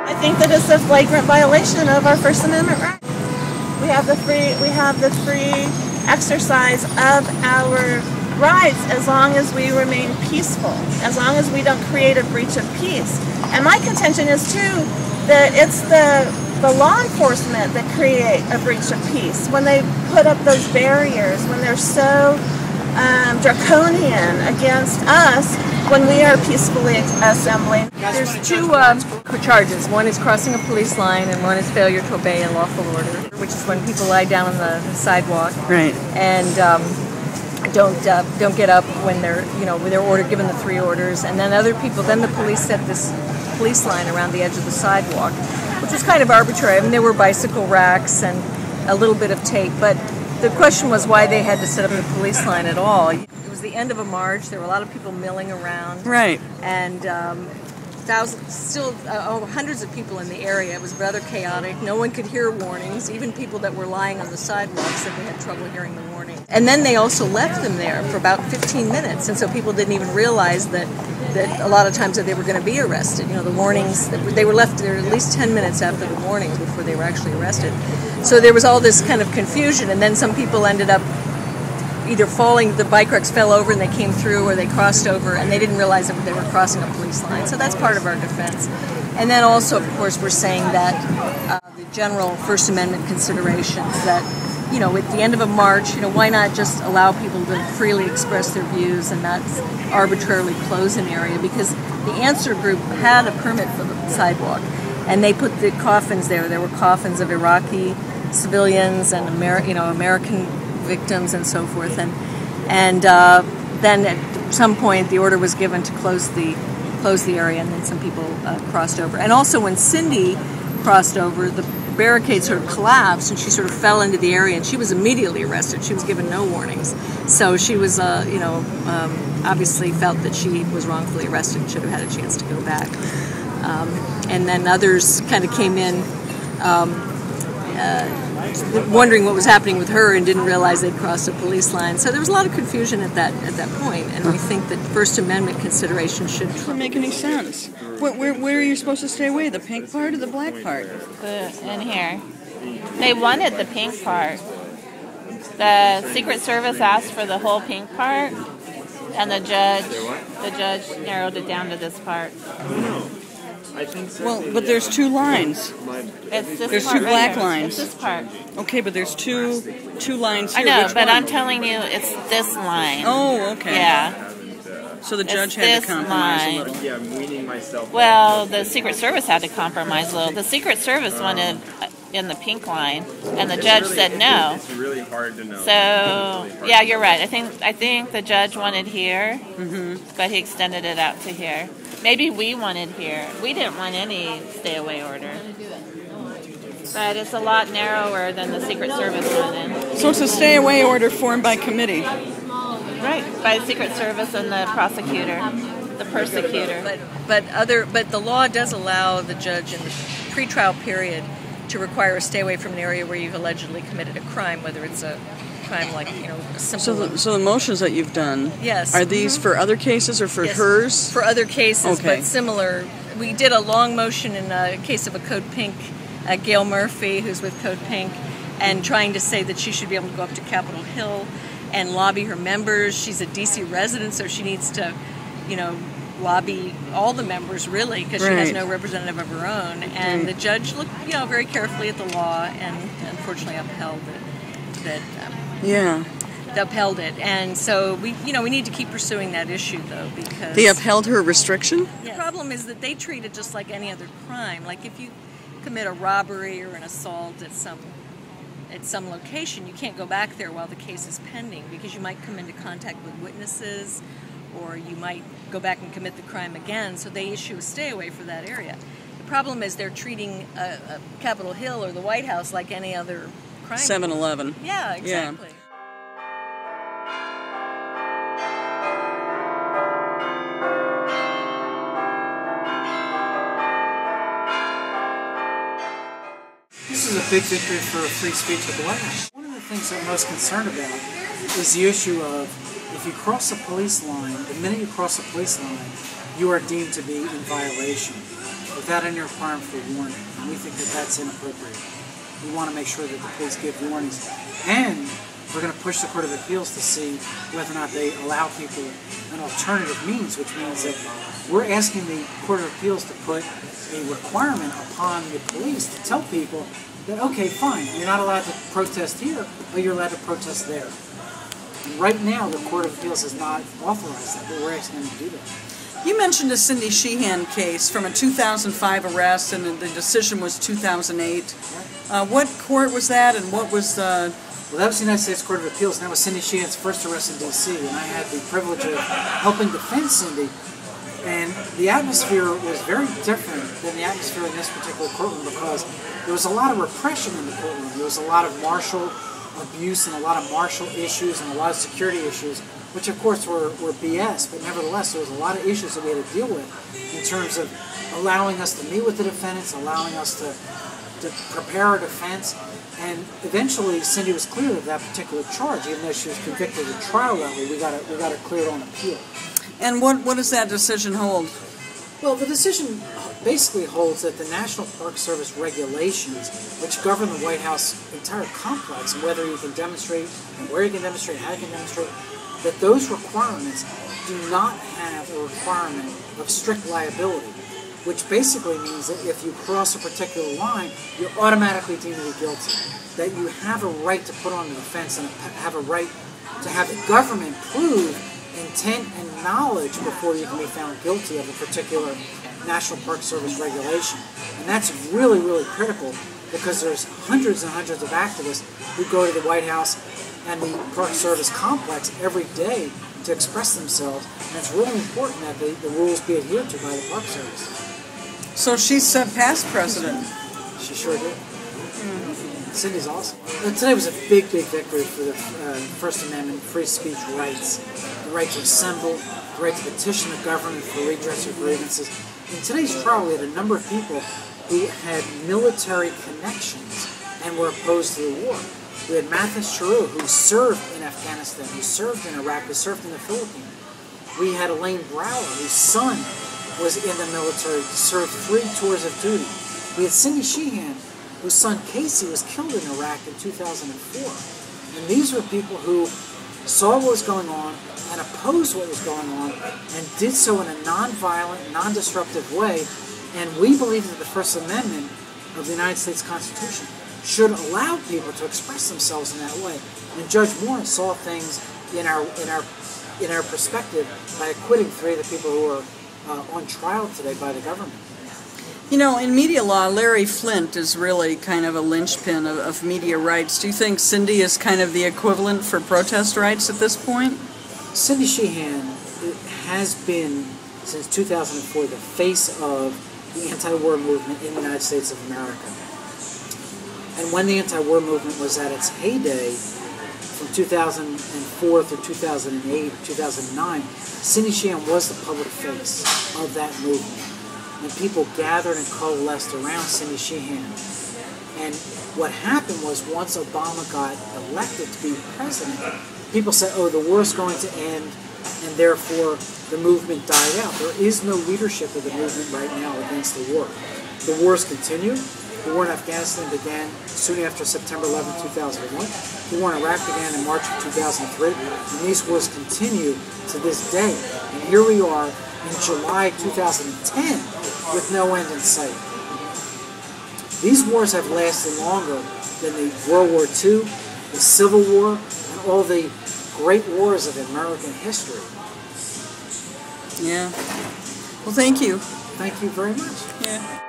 I think that it's a flagrant violation of our First Amendment right. We have the free exercise of our rights as long as we remain peaceful, as long as we don't create a breach of peace. And my contention is too that it's the law enforcement that create a breach of peace when they put up those barriers, when they're so draconian against us when we are peacefully assembling. There's two charges. One is crossing a police line, and one is failure to obey a lawful order, which is when people lie down on the sidewalk, right, and don't get up when they're with their order, given the 3 orders, and then other people. Then the police set this police line around the edge of the sidewalk, which was kind of arbitrary. I mean, there were bicycle racks and a little bit of tape, but the question was why they had to set up the police line at all. It was the end of a march. There were a lot of people milling around. Right. And hundreds of people in the area. It was rather chaotic. No one could hear warnings. Even people that were lying on the sidewalk said they had trouble hearing the warning. And then they also left them there for about 15 minutes. And so people didn't even realize that a lot of times that they were going to be arrested. The warnings, they were left there at least 10 minutes after the warnings before they were actually arrested. So there was all this kind of confusion, and then some people ended up either falling, the bike racks fell over and they came through, or they crossed over and they didn't realize that they were crossing a police line. So that's part of our defense. And then also, of course, we're saying that the general First Amendment considerations that, at the end of a march, why not just allow people to freely express their views and not arbitrarily close an area? Because the Answer Group had a permit for the sidewalk, and they put the coffins there. There were coffins of Iraqi civilians and American victims and so forth. And then at some point the order was given to close the area, and then some people crossed over. And also when Cindy crossed over, the barricade sort of collapsed and she sort of fell into the area, and she was immediately arrested. She was given no warnings. So she was, obviously felt that she was wrongfully arrested and should have had a chance to go back. And then others kind of came in wondering what was happening with her and didn't realize they'd crossed a police line. So there was a lot of confusion at that point, and we think that First Amendment consideration should... It doesn't make any sense. Where are you supposed to stay away? The pink part or the black part? In here. They wanted the pink part. The Secret Service asked for the whole pink part, and the judge narrowed it down to this part. I think so. Well, but there's 2 lines. It's this there's part 2 right black here. lines. It's this part. Okay, but there's two lines here. I know, Which but one? I'm telling you, it's this line. Oh, okay. Yeah. So the judge It's had to this compromise line. a little. Yeah, I'm weaning myself. Well, the Secret Service had to compromise a little. The Secret Service wanted in the pink line, and the judge said no. It's really hard to know. So, yeah, you're right. I think the judge wanted here, but he extended it out to here. Maybe we wanted here. We didn't want any stay-away order. But it's a lot narrower than the Secret Service wanted. So it's a stay-away order formed by committee. Right, by the Secret Service and the prosecutor, the persecutor. But the law does allow the judge in the pretrial period to require a stay away from an area where you've allegedly committed a crime, whether it's a crime like, a simple... So the motions that you've done, yes, are these for other cases or for hers? For other cases, okay. But similar. We did a long motion in a case of a Code Pink, Gail Murphy, who's with Code Pink, and trying to say that she should be able to go up to Capitol Hill and lobby her members. She's a D.C. resident, so she needs to, lobby all the members, really, because she has no representative of her own. And the judge looked, very carefully at the law and unfortunately upheld it. Upheld it. And so we need to keep pursuing that issue, though, because... They upheld her restriction? The problem is that they treat it just like any other crime. Like if you commit a robbery or an assault at some location, you can't go back there while the case is pending because you might come into contact with witnesses or you might go back and commit the crime again, so they issue a stay away for that area. The problem is they're treating Capitol Hill or the White House like any other crime. 7-Eleven. Yeah, exactly. Yeah. This is a big victory for free speech at the White House. One of the things I'm most concerned about is the issue of if you cross a police line, the minute you cross a police line, you are deemed to be in violation. without any requirement for warning. And we think that that's inappropriate. We want to make sure that the police give warnings. And we're going to push the Court of Appeals to see whether or not they allow people an alternative means, which means that we're asking the Court of Appeals to put a requirement upon the police to tell people that, okay, fine, you're not allowed to protest here, but you're allowed to protest there. And right now, the Court of Appeals has not authorized that, but we're asking them to do that. You mentioned a Cindy Sheehan case from a 2005 arrest, and the decision was 2008. What court was that, and what was the... Well, that was the United States Court of Appeals, and that was Cindy Sheehan's first arrest in D.C., and I had the privilege of helping defend Cindy. And the atmosphere was very different than the atmosphere in this particular courtroom because there was a lot of repression in the courtroom. There was a lot of martial abuse and a lot of martial issues and a lot of security issues, which of course were BS, but nevertheless there was a lot of issues that we had to deal with in terms of allowing us to meet with the defendants, allowing us to prepare our defense, and eventually Cindy was cleared of that particular charge, even though she was convicted at trial level. We got her cleared on appeal. And what does that decision hold? Well, the decision basically holds that the National Park Service regulations, which govern the White House entire complex, and whether you can demonstrate, and where you can demonstrate, how you can demonstrate, that those requirements do not have a requirement of strict liability, which basically means that if you cross a particular line, you're automatically deemed to be guilty. That you have a right to put on the defense and have a right to have the government prove intent and knowledge before you can be found guilty of a particular National Park Service regulation. And that's really, really critical because there's hundreds and hundreds of activists who go to the White House and the Park Service complex every day to express themselves. And it's really important that the rules be adhered to by the Park Service. So she set past precedent. She sure did. Cindy's awesome. Today was a big, big victory for the First Amendment free speech rights. The right to assemble, the right to petition the government for redress of grievances. In today's trial, we had a number of people who had military connections and were opposed to the war. We had Matthis, Chiroux, who served in Afghanistan, who served in Iraq, who served in the Philippines. We had Elaine Brower, whose son was in the military, served 3 tours of duty. We had Cindy Sheehan, whose son Casey was killed in Iraq in 2004. And these were people who saw what was going on and opposed what was going on and did so in a non-violent, non-disruptive way. And we believe that the First Amendment of the United States Constitution should allow people to express themselves in that way. And Judge Morin saw things in our perspective by acquitting 3 of the people who are on trial today by the government. You know, in media law, Larry Flynt is really kind of a linchpin of media rights. Do you think Cindy is kind of the equivalent for protest rights at this point? Cindy Sheehan has been, since 2004, the face of the anti-war movement in the United States of America. And when the anti-war movement was at its heyday, from 2004 through 2008, 2009, Cindy Sheehan was the public face of that movement. And people gathered and coalesced around Cindy Sheehan. And what happened was once Obama got elected to be president, people said, oh, the war's going to end, and therefore the movement died out. There is no leadership of the movement right now against the war. The wars continue. The war in Afghanistan began soon after September 11, 2001. The war in Iraq began in March of 2003. And these wars continue to this day. And here we are in July 2010 with no end in sight. These wars have lasted longer than the World War II, the Civil War, and all the great wars of American history. Yeah. Well, thank you. Thank you very much. Yeah.